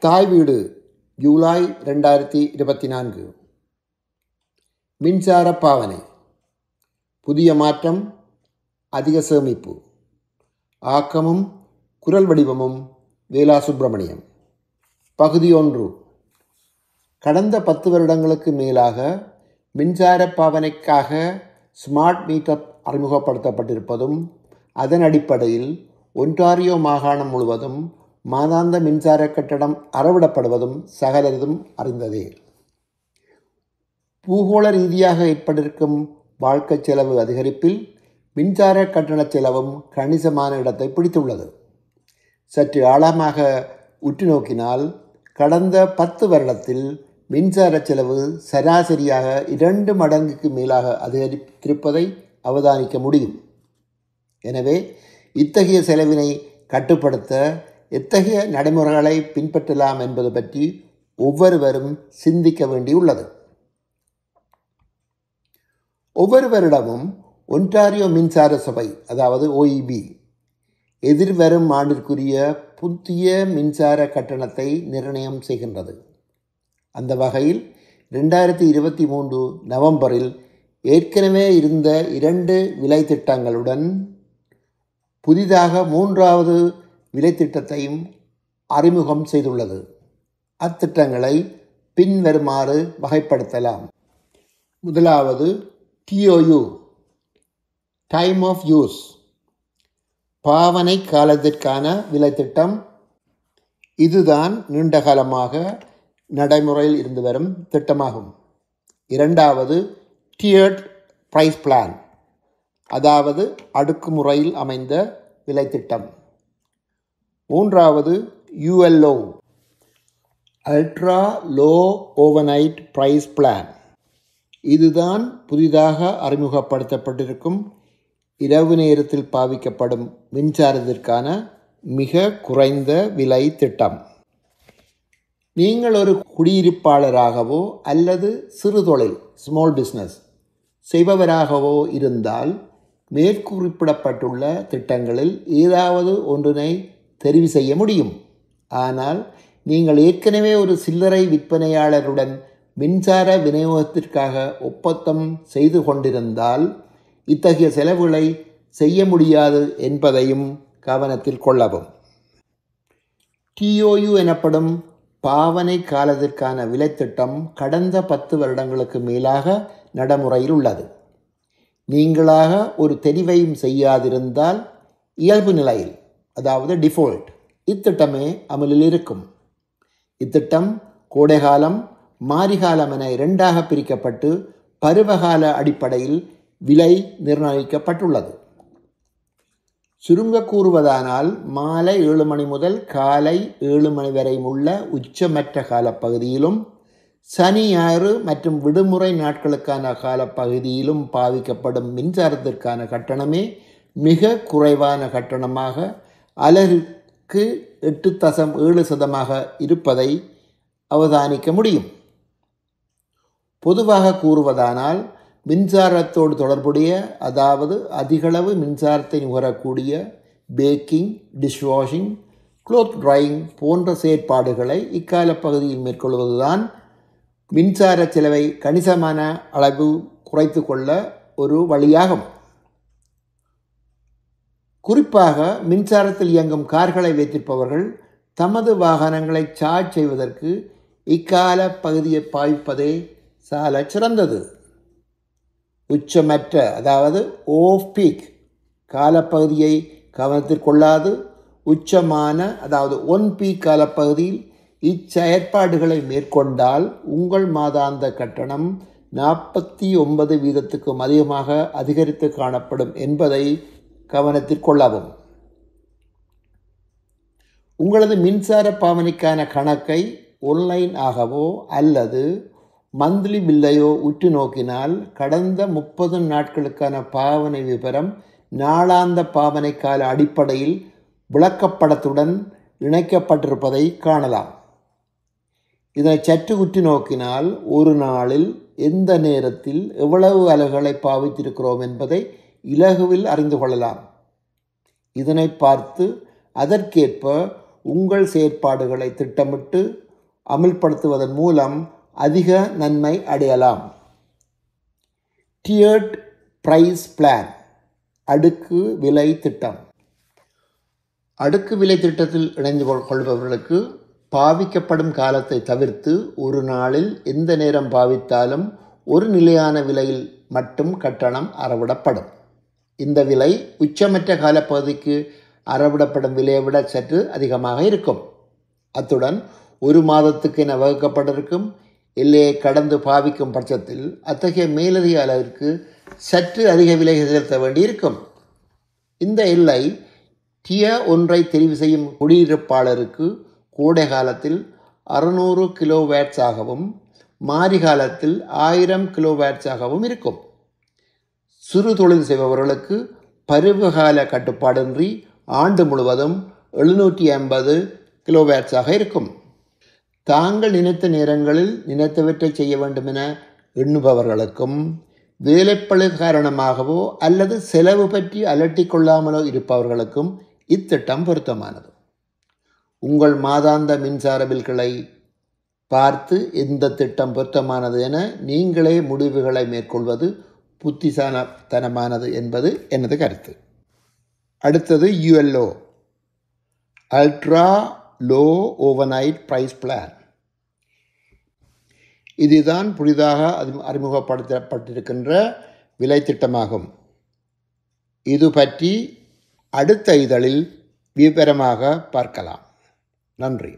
தாய் வீடு ஜூலை 2024. மின்சார பாவனை. புதிய மாற்றம், அதிக சேமிப்பு. ஆக்கமும் குரல் வடிவமும் வேலா சுப்பிரமணியம். பகுதி 1. கடந்த 10 வருடங்களுக்கு மேலாக மின்சார பாவனைக்காக ஸ்மார்ட் மீட்டர் அறிமுகப்படுத்தப்பட்டிருப்பதும் அதன் அடிப்படையில் ஒன்டாரியோ மாகாணம் முழுவதும் மாதாந்த மின்சார கட்டணம் அறவிடப்படுவதும் சகலரும் அறிந்ததே. பூகோள ரீதியாக ஏற்பட்டிருக்கும் வாழ்க்கை செலவு அதிகரிப்பில் மின்சார கட்டண செலவும் கணிசமான இடத்தை பிடித்துள்ளது. சற்று ஆழமாக உற்று நோக்கினால் கடந்த 10 வருடத்தில் மின்சார செலவு சராசரியாக 2 மடங்குக்கு மேலாக அதிகரித்திருப்பதை அவதானிக்க முடியும். எனவே இத்தகைய செலவினை கட்டுப்படுத்த எத்தகைய நடைமுறைகளை பின்பற்றலாம் என்பது பற்றி ஒவ்வொருவரும் சிந்திக்க வேண்டியுள்ளது. ஒவ்வொரு வருடமும் ஒன்டாரியோ மின்சார சபை, அதாவது OEB, எதிர்வரும் ஆண்டிற்குரிய புதிய மின்சார கட்டணத்தை நிர்ணயம் செய்கின்றது. அந்த வகையில் 2023 நவம்பரில் ஏற்கனவே இருந்த 2 விலை திட்டங்களுடன் புதிதாக 3வது விலை திட்டத்தையும் அறிமுகம் செய்துள்ளது. அத்திட்டங்களை பின்வருமாறு வகைப்படுத்தலாம். முதலாவது TOU, டைம் ஆஃப் யூஸ், பாவனை காலத்திற்கான விலை திட்டம். இதுதான் நீண்ட காலமாக நடைமுறையில் இருந்து வரும் திட்டமாகும். இரண்டாவது டியர்ட் பிரைஸ் பிளான், அதாவது அடுக்குமுறையில் அமைந்த விலை திட்டம். மூன்றாவது ULO, ultra low overnight price plan. இதுதான் புதிதாக அறிமுகப்படுத்தப்பட்டிருக்கும் இரவு நேரத்தில் பாவிக்கப்படும் மின்சாரத்திற்கான மிக குறைந்த விலை திட்டம். நீங்கள் ஒரு குடியிருப்பாளராகவோ அல்லது சிறு தொழில் ஸ்மால் பிஸ்னஸ் செய்பவராகவோ இருந்தால் மேற்குறிப்பிடப்பட்டுள்ள திட்டங்களில் ஏதாவது ஒன்றினை தெரிவு செய்ய முடியும். ஆனால் நீங்கள் ஏற்கனவே ஒரு சில்லறை விற்பனையாளருடன் மின்சார விநியோகத்திற்காக ஒப்பந்தம் செய்து கொண்டிருந்தால் இத்தகைய செலவுகளை செய்ய முடியாது என்பதையும் கவனத்தில் கொள்ளவும். TOU எனப்படும் பாவனை காலத்திற்கான விலை திட்டம் கடந்த 10 வருடங்களுக்கு மேலாக நடைமுறையில் உள்ளது. நீங்களாக ஒரு தெரிவையும் செய்யாதிருந்தால் இயல்பு நிலையில், அதாவது டிஃபால்ட், இத்திட்டமே அமலில் இருக்கும். இத்திட்டம் கோடைகாலம், மாரிகாலம் என 2ஆக பிரிக்கப்பட்டு பருவகால அடிப்படையில் விலை நிர்ணயிக்கப்பட்டுள்ளது. சுருங்க கூறுவதானால் மாலை 7 மணி முதல் காலை 7 மணி வரை உள்ள உச்சமற்ற காலப்பகுதியிலும் சனி, ஞாயிறு மற்றும் விடுமுறை நாட்களுக்கான காலப்பகுதியிலும் பாவிக்கப்படும் மின்சாரத்திற்கான கட்டணமே மிக குறைவான கட்டணமாக அலகுக்கு 8.7% இருப்பதை அவதானிக்க முடியும். பொதுவாக கூறுவதானால் மின்சாரத்தோடு தொடர்புடைய, அதாவது அதிகளவு மின்சாரத்தை நுகரக்கூடிய பேக்கிங், டிஷ்வாஷிங், க்ளோத் ட்ரையிங் போன்ற செயற்பாடுகளை இக்கால பகுதியில் மேற்கொள்வதுதான் மின்சார செலவை கணிசமான அளவு குறைத்து கொள்ள ஒரு வழியாகும். குறிப்பாக மின்சாரத்தில் இயங்கும் கார்களை வைத்திருப்பவர்கள் தமது வாகனங்களை சார்ஜ் செய்வதற்கு இக்கால பகுதியை பாவிப்பதே சால சிறந்தது. உச்சமற்ற, அதாவது ஓஃப் பீக் காலப்பகுதியை கவனத்தில் கொள்ளாது உச்சமான, அதாவது ஒன் பீக் காலப்பகுதியில் இச்செயற்பாடுகளை மேற்கொண்டால் உங்கள் மாதாந்த கட்டணம் 49% அதிகமாக அதிகரித்து காணப்படும் என்பதை கவனத்தில் கொள்ளவும். உங்களது மின்சார பாவனைக்கான கணக்கை ஆன்லைன் ஆகவோ அல்லது மந்த்லி பில்லையோ உற்று நோக்கினால் கடந்த 30 நாட்களுக்கான பாவனை விவரம் நாளாந்த பாவனை கால அடிப்படையில் விளக்கப்படத்துடன் இணைக்கப்பட்டிருப்பதை காணலாம். இதனை சற்று உற்று நோக்கினால் ஒரு நாளில் எந்த நேரத்தில் எவ்வளவு அலகுகளை பாவித்திருக்கிறோம் என்பதை இலகுவில் அறிந்து கொள்ளலாம். இதனை பார்த்து அதற்கேற்ப உங்கள் செயற்பாடுகளை திட்டமிட்டு அமுல்படுத்துவதன் மூலம் அதிக நன்மை அடையலாம். டியர்ட் பிரைஸ் பிளான், அடுக்கு விலை திட்டம். அடுக்கு விலை திட்டத்தில் இணைந்து கொள்பவர்களுக்கு பாவிக்கப்படும் காலத்தை தவிர்த்து ஒரு நாளில் எந்த நேரம் பாவித்தாலும் ஒரு நிலையான விலையில் மட்டும் கட்டணம் அறவிடப்படும். இந்த விலை உச்சமற்ற காலப்பகுதிக்கு அறவிடப்படும் விலையை விட சற்று அதிகமாக இருக்கும். அத்துடன் ஒரு மாதத்துக்கு என வகுக்கப்பட்டிருக்கும் எல்லையை கடந்து பாவிக்கும் பட்சத்தில் அத்தகைய மேலதிக அளவிற்கு சற்று அதிக விலை செலுத்த வேண்டியிருக்கும். இந்த எல்லை டியர் 1 தெரிவு செய்யும் குடியிருப்பாளருக்கு கோடை காலத்தில் 600 கிலோவாட்ஸ் ஆகவும் மாரி காலத்தில் 1000 கிலோவாட்ஸ் ஆகவும் இருக்கும். சிறு தொழில் செய்பவர்களுக்கு பருவகால கட்டுப்பாடின்றி ஆண்டு முழுவதும் 750 கிலோவாட்ஸாக இருக்கும். தாங்கள் நினைத்த நேரங்களில் நினைத்தவற்றை செய்ய வேண்டும் என எண்ணுபவர்களுக்கும் வேலைப்பளு காரணமாகவோ அல்லது செலவு பற்றி அலட்டிக் கொள்ளாமலோ இருப்பவர்களுக்கும் இத்திட்டம் பொருத்தமானது. உங்கள் மாதாந்த மின்சார பில்களை பார்த்து எந்த திட்டம் பொருத்தமானது என நீங்களே முடிவுகளை மேற்கொள்வது புத்திசாலித்தனமானது என்பது எனது கருத்து. அடுத்தது ULO, ultra low overnight price plan. இதுதான் புதிதாக அறிமுகப்படுத்தப்பட்டிருக்கின்ற விலை திட்டமாகும். இது பற்றி அடுத்த இதழில் விவரமாக பார்க்கலாம். நன்றி.